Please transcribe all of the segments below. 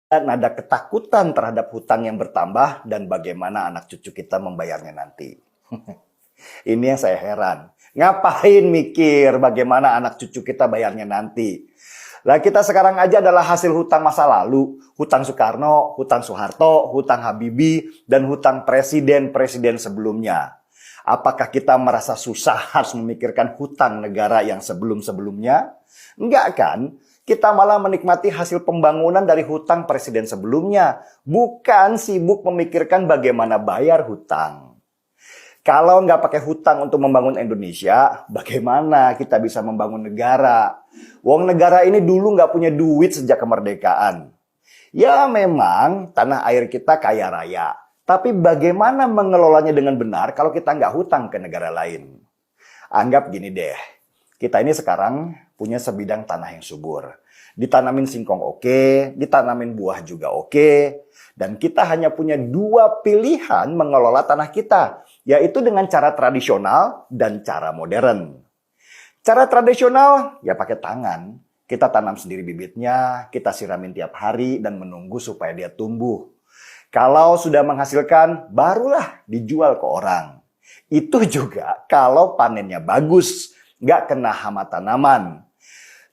Ada ketakutan terhadap hutang yang bertambah dan bagaimana anak cucu kita membayarnya nanti. Ini yang saya heran. Ngapain mikir bagaimana anak cucu kita bayarnya nanti? Lah kita sekarang aja adalah hasil hutang masa lalu. Hutang Soekarno, hutang Soeharto, hutang Habibie, dan hutang presiden-presiden sebelumnya. Apakah kita merasa susah harus memikirkan hutang negara yang sebelum-sebelumnya? Enggak kan? Kita malah menikmati hasil pembangunan dari hutang presiden sebelumnya. Bukan sibuk memikirkan bagaimana bayar hutang. Kalau nggak pakai hutang untuk membangun Indonesia, bagaimana kita bisa membangun negara? Wong negara ini dulu nggak punya duit sejak kemerdekaan. Ya memang tanah air kita kaya raya. Tapi bagaimana mengelolanya dengan benar kalau kita nggak hutang ke negara lain? Anggap gini deh, kita ini sekarang punya sebidang tanah yang subur. Ditanamin singkong oke, ditanamin buah juga oke. Dan kita hanya punya dua pilihan mengelola tanah kita, yaitu dengan cara tradisional dan cara modern. Cara tradisional ya pakai tangan. Kita tanam sendiri bibitnya, kita siramin tiap hari dan menunggu supaya dia tumbuh. Kalau sudah menghasilkan, barulah dijual ke orang. Itu juga kalau panennya bagus, nggak kena hama tanaman.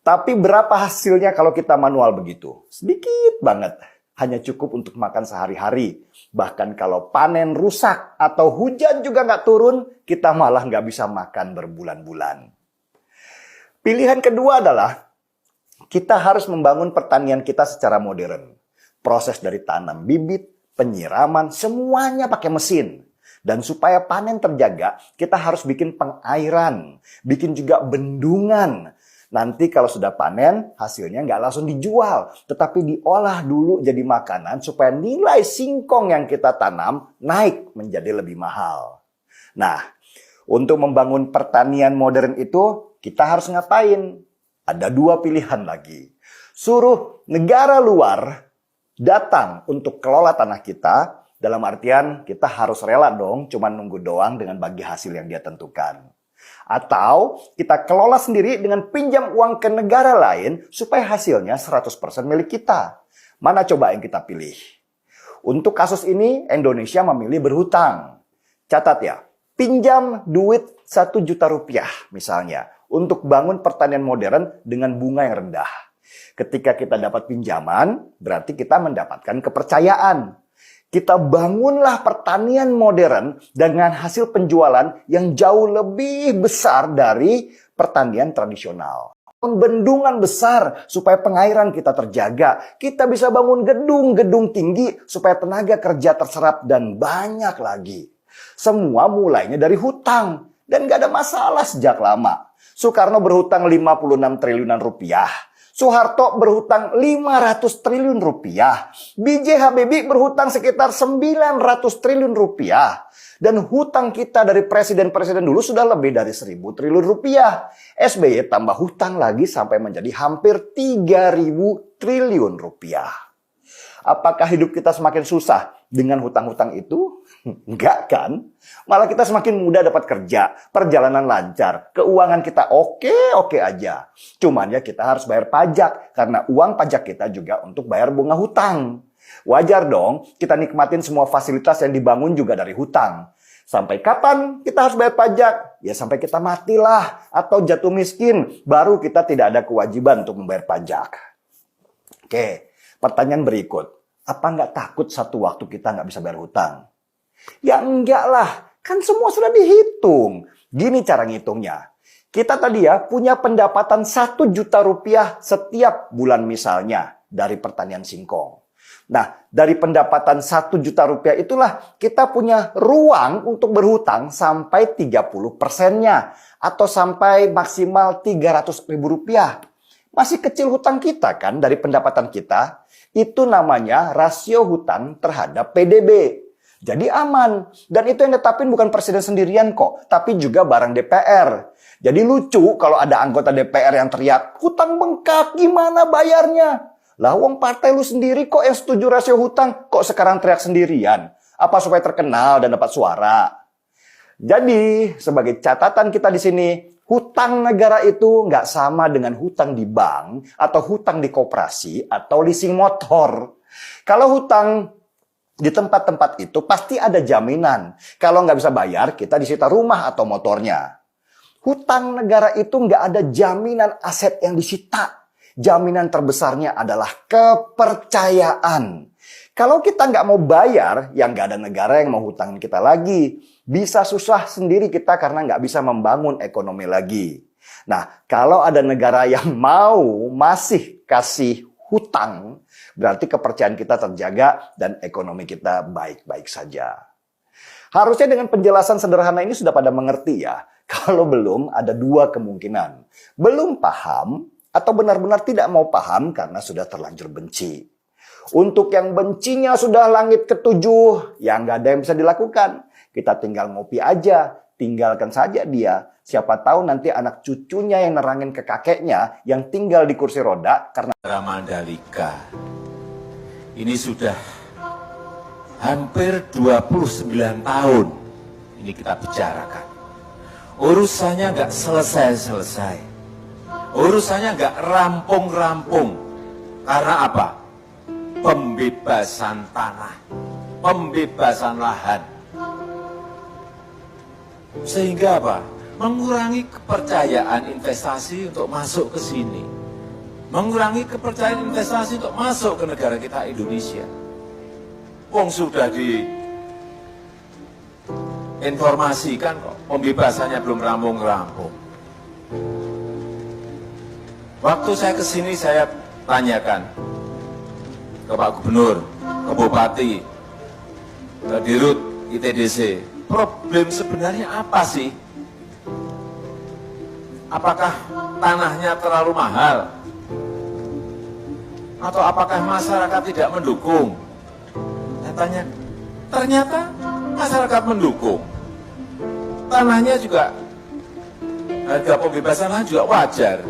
Tapi berapa hasilnya kalau kita manual begitu? Sedikit banget. Hanya cukup untuk makan sehari-hari. Bahkan kalau panen rusak atau hujan juga nggak turun, kita malah nggak bisa makan berbulan-bulan. Pilihan kedua adalah kita harus membangun pertanian kita secara modern. Proses dari tanam bibit, penyiraman, semuanya pakai mesin. Dan supaya panen terjaga, kita harus bikin pengairan, bikin juga bendungan. Nanti kalau sudah panen, hasilnya nggak langsung dijual, tetapi diolah dulu jadi makanan supaya nilai singkong yang kita tanam naik menjadi lebih mahal. Nah, untuk membangun pertanian modern itu, kita harus ngapain? Ada dua pilihan lagi. Suruh negara luar datang untuk kelola tanah kita, dalam artian kita harus rela dong, cuma nunggu doang dengan bagi hasil yang dia tentukan. Atau kita kelola sendiri dengan pinjam uang ke negara lain supaya hasilnya 100% milik kita. Mana coba yang kita pilih? Untuk kasus ini Indonesia memilih berhutang. Catat ya, pinjam duit 1 juta rupiah misalnya untuk bangun pertanian modern dengan bunga yang rendah. Ketika kita dapat pinjaman, berarti kita mendapatkan kepercayaan. Kita bangunlah pertanian modern dengan hasil penjualan yang jauh lebih besar dari pertanian tradisional. Bendungan besar supaya pengairan kita terjaga. Kita bisa bangun gedung-gedung tinggi supaya tenaga kerja terserap dan banyak lagi. Semua mulainya dari hutang dan gak ada masalah sejak lama. Soekarno berhutang 56 triliunan rupiah. Soeharto berhutang 500 triliun rupiah. B.J. Habibie berhutang sekitar 900 triliun rupiah. Dan hutang kita dari presiden-presiden dulu sudah lebih dari 1000 triliun rupiah. SBY tambah hutang lagi sampai menjadi hampir 3000 triliun rupiah. Apakah hidup kita semakin susah dengan hutang-hutang itu? Enggak kan? Malah kita semakin mudah dapat kerja, perjalanan lancar, keuangan kita oke-oke aja. Cuman ya kita harus bayar pajak, karena uang pajak kita juga untuk bayar bunga hutang. Wajar dong, kita nikmatin semua fasilitas yang dibangun juga dari hutang. Sampai kapan kita harus bayar pajak? Ya sampai kita matilah atau jatuh miskin, baru kita tidak ada kewajiban untuk membayar pajak. Oke. Pertanyaan berikut, apa nggak takut satu waktu kita nggak bisa bayar hutang? Ya enggak lah, kan semua sudah dihitung. Gini cara ngitungnya. Kita tadi ya punya pendapatan 1 juta rupiah setiap bulan misalnya dari pertanian singkong. Nah, dari pendapatan 1 juta rupiah itulah kita punya ruang untuk berhutang sampai 30%-nya. Atau sampai maksimal 300 ribu rupiah. Masih kecil hutang kita kan dari pendapatan kita. Itu namanya rasio hutang terhadap PDB. Jadi aman. Dan itu yang netapin bukan presiden sendirian kok. Tapi juga bareng DPR. Jadi lucu kalau ada anggota DPR yang teriak, hutang bengkak gimana bayarnya? Lah wong partai lu sendiri kok yang setuju rasio hutang. Kok sekarang teriak sendirian? Apa supaya terkenal dan dapat suara? Jadi sebagai catatan kita di sini, hutang negara itu nggak sama dengan hutang di bank, atau hutang di koperasi, atau leasing motor. Kalau hutang di tempat-tempat itu pasti ada jaminan. Kalau nggak bisa bayar, kita disita rumah atau motornya. Hutang negara itu nggak ada jaminan aset yang disita. Jaminan terbesarnya adalah kepercayaan. Kalau kita nggak mau bayar, ya nggak ada negara yang mau hutangin kita lagi. Bisa susah sendiri kita karena nggak bisa membangun ekonomi lagi. Nah, kalau ada negara yang masih kasih hutang, berarti kepercayaan kita terjaga dan ekonomi kita baik-baik saja. Harusnya dengan penjelasan sederhana ini sudah pada mengerti ya. Kalau belum, ada dua kemungkinan. Belum paham atau benar-benar tidak mau paham karena sudah terlanjur benci. Untuk yang bencinya sudah langit ketujuh, ya nggak ada yang bisa dilakukan. Kita tinggal ngopi aja, tinggalkan saja dia. Siapa tahu nanti anak cucunya yang nerangin ke kakeknya yang tinggal di kursi roda karena Mandalika. Ini sudah hampir 29 tahun ini kita bicarakan. Urusannya nggak selesai-selesai. Urusannya nggak rampung-rampung. Karena apa? Pembebasan tanah, pembebasan lahan. Sehingga apa? Mengurangi kepercayaan investasi untuk masuk ke sini. Mengurangi kepercayaan investasi untuk masuk ke negara kita Indonesia. Wong sudah diinformasikan kok, pembebasannya belum rampung-rampung. Waktu saya ke sini saya tanyakan ke Pak Gubernur, ke Bupati, ke Dirut ITDC, problem sebenarnya apa sih? Apakah tanahnya terlalu mahal? Atau apakah masyarakat tidak mendukung? Saya tanya, ternyata masyarakat mendukung. Tanahnya juga, harga pembebasan lahan juga wajar.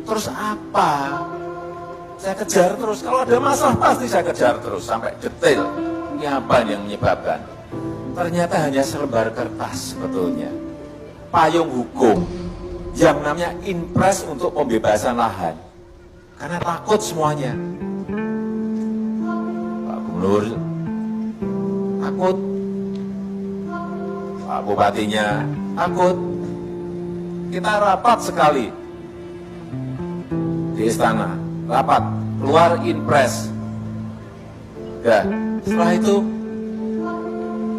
Terus apa? Saya kejar terus, kalau ada masalah pasti saya kejar terus sampai detail. Ini apa yang menyebabkan? Ternyata hanya selembar kertas sebetulnya. Payung hukum yang namanya impres untuk pembebasan lahan. Karena takut semuanya. Pak Gubernur takut, Pak Bupatinya takut. Kita rapat sekali di istana, rapat, keluar impres. Ya, setelah itu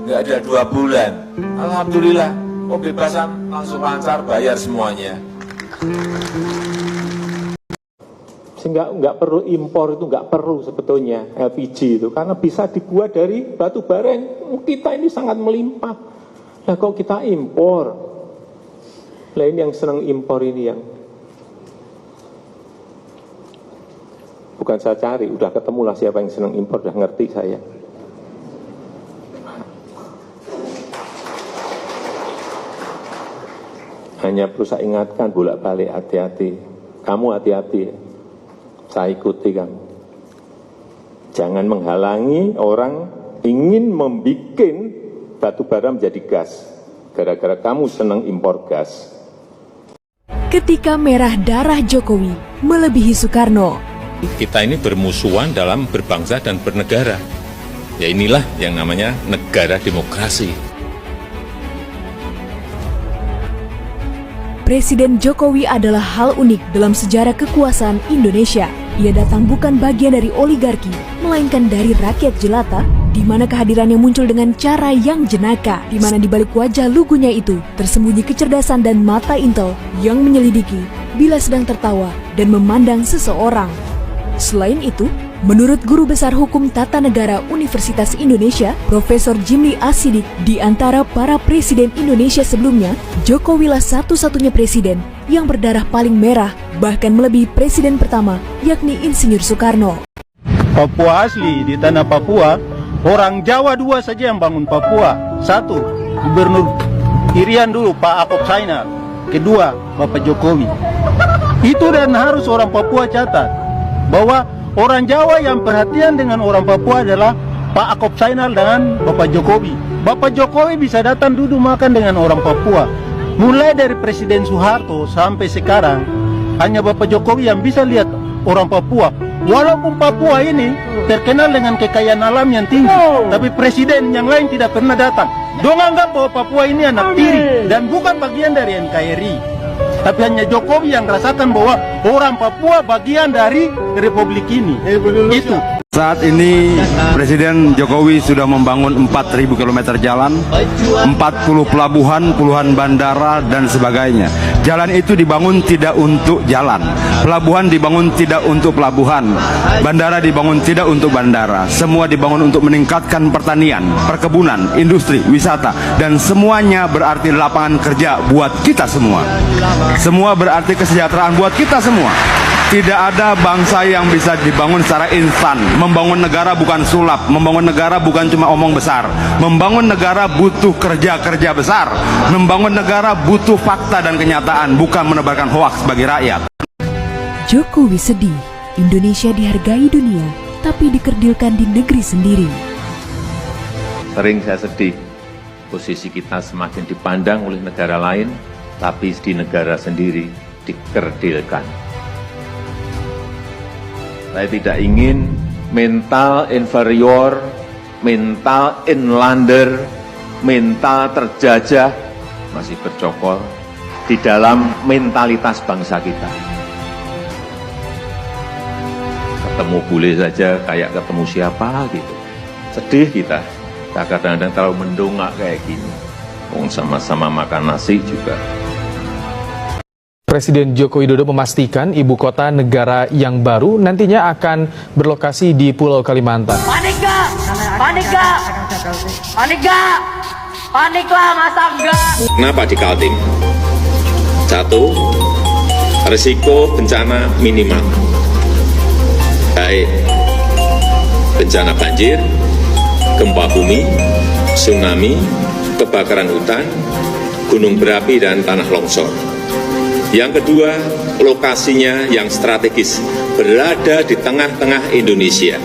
nggak ada 2 bulan, alhamdulillah pembebasan langsung lancar, bayar semuanya. Sehingga nggak perlu impor, itu nggak perlu sebetulnya LPG itu, karena bisa dibuat dari batu bara yang kita ini sangat melimpah. Nah kok kita impor? Nah ini yang senang impor ini yang bukan saya cari, udah ketemulah siapa yang senang impor, udah ngerti saya. Hanya perlu saya ingatkan bolak-balik, hati-hati. Kamu hati-hati, saya ikuti kamu. Jangan menghalangi orang ingin membuat batu bara menjadi gas. Gara-gara kamu senang impor gas. Ketika merah darah Jokowi melebihi Soekarno. Kita ini bermusuhan dalam berbangsa dan bernegara. Ya inilah yang namanya negara demokrasi. Presiden Jokowi adalah hal unik dalam sejarah kekuasaan Indonesia. Ia datang bukan bagian dari oligarki, melainkan dari rakyat jelata, di mana kehadirannya muncul dengan cara yang jenaka, di mana di balik wajah lugunya itu tersembunyi kecerdasan dan mata intel yang menyelidiki bila sedang tertawa dan memandang seseorang. Selain itu, menurut Guru Besar Hukum Tata Negara Universitas Indonesia, Profesor Jimli Asidik, di antara para presiden Indonesia sebelumnya, Jokowilah satu-satunya presiden yang berdarah paling merah, bahkan melebihi presiden pertama, yakni Insinyur Soekarno. Papua asli di tanah Papua, orang Jawa 2 saja yang bangun Papua. 1, Gubernur Irian dulu, Pak Akob Sainal. Kedua, Bapak Jokowi. Itu dan harus orang Papua catat bahwa orang Jawa yang perhatian dengan orang Papua adalah Pak Akob Sainal dan Bapak Jokowi. Bapak Jokowi bisa datang duduk makan dengan orang Papua. Mulai dari Presiden Soeharto sampai sekarang, hanya Bapak Jokowi yang bisa lihat orang Papua. Walaupun Papua ini terkenal dengan kekayaan alam yang tinggi, tapi presiden yang lain tidak pernah datang. Dong anggap bahwa Papua ini anak tiri dan bukan bagian dari NKRI. Tapi hanya Jokowi yang rasakan bahwa orang Papua bagian dari republik ini. Itu. Saat ini Presiden Jokowi sudah membangun 4.000 km jalan, 40 pelabuhan, puluhan bandara, dan sebagainya. Jalan itu dibangun tidak untuk jalan, pelabuhan dibangun tidak untuk pelabuhan, bandara dibangun tidak untuk bandara. Semua dibangun untuk meningkatkan pertanian, perkebunan, industri, wisata, dan semuanya berarti lapangan kerja buat kita semua. Semua berarti kesejahteraan buat kita semua. Tidak ada bangsa yang bisa dibangun secara instan. Membangun negara bukan sulap. Membangun negara bukan cuma omong besar. Membangun negara butuh kerja-kerja besar. Membangun negara butuh fakta dan kenyataan, bukan menebarkan hoaks bagi rakyat. Jokowi sedih, Indonesia dihargai dunia, tapi dikerdilkan di negeri sendiri. Sering saya sedih, posisi kita semakin dipandang oleh negara lain, tapi di negara sendiri dikerdilkan. Saya tidak ingin mental inferior, mental inlander, mental terjajah masih bercokol di dalam mentalitas bangsa kita. Ketemu bule saja kayak ketemu siapa gitu. Sedih kita kadang-kadang terlalu mendongak kayak gini. Sama-sama makan nasi juga. Presiden Joko Widodo memastikan ibu kota negara yang baru nantinya akan berlokasi di Pulau Kalimantan. Panik gak? Panik gak? Panik gak? Panik lah, masa enggak? Kenapa di Kaltim? Satu, risiko bencana minimal. Baik bencana banjir, gempa bumi, tsunami, kebakaran hutan, gunung berapi, dan tanah longsor. Yang kedua, lokasinya yang strategis, berada di tengah-tengah Indonesia.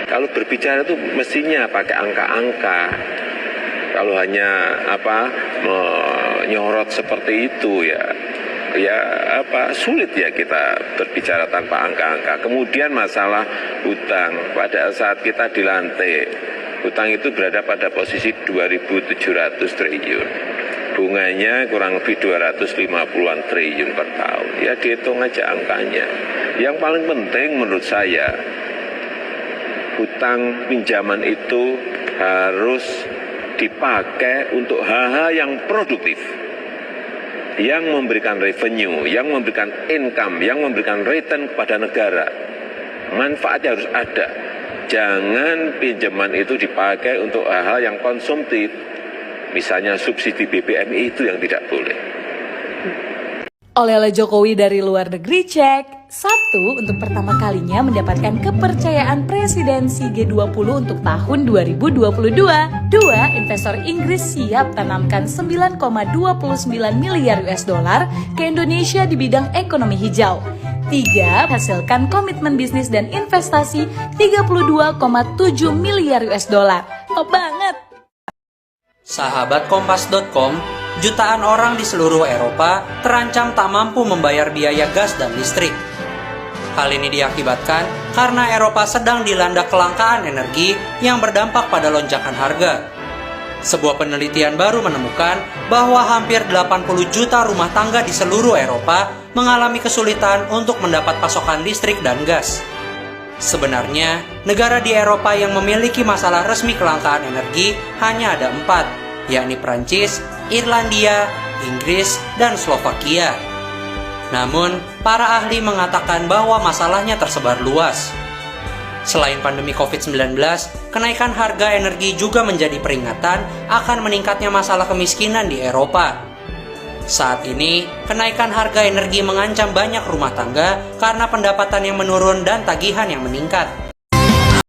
Kalau berbicara itu mestinya pakai angka-angka. Kalau hanya menyorot seperti itu sulit ya kita berbicara tanpa angka-angka. Kemudian masalah hutang, pada saat kita dilantik, hutang itu berada pada posisi 2.700 triliun. Bunganya kurang lebih 250-an triliun per tahun. Ya dihitung aja angkanya. Yang paling penting menurut saya, hutang pinjaman itu harus dipakai untuk hal-hal yang produktif, yang memberikan revenue, yang memberikan income, yang memberikan return kepada negara. Manfaatnya harus ada. Jangan pinjaman itu dipakai untuk hal-hal yang konsumtif. Misalnya subsidi BBM itu yang tidak boleh. Oleh-oleh Jokowi dari luar negeri cek. 1. Untuk pertama kalinya mendapatkan kepercayaan presidensi G20 untuk tahun 2022. 2. Investor Inggris siap tanamkan 9,29 miliar US dollar ke Indonesia di bidang ekonomi hijau. 3. Hasilkan komitmen bisnis dan investasi 32,7 miliar US dollar. Top banget! Sahabat Kompas.com, jutaan orang di seluruh Eropa terancam tak mampu membayar biaya gas dan listrik. Hal ini diakibatkan karena Eropa sedang dilanda kelangkaan energi yang berdampak pada lonjakan harga. Sebuah penelitian baru menemukan bahwa hampir 80 juta rumah tangga di seluruh Eropa mengalami kesulitan untuk mendapat pasokan listrik dan gas. Sebenarnya, negara di Eropa yang memiliki masalah resmi kelangkaan energi hanya ada 4, yakni Prancis, Irlandia, Inggris, dan Slovakia. Namun, para ahli mengatakan bahwa masalahnya tersebar luas. Selain pandemi COVID-19, kenaikan harga energi juga menjadi peringatan akan meningkatnya masalah kemiskinan di Eropa. Saat ini, kenaikan harga energi mengancam banyak rumah tangga karena pendapatan yang menurun dan tagihan yang meningkat.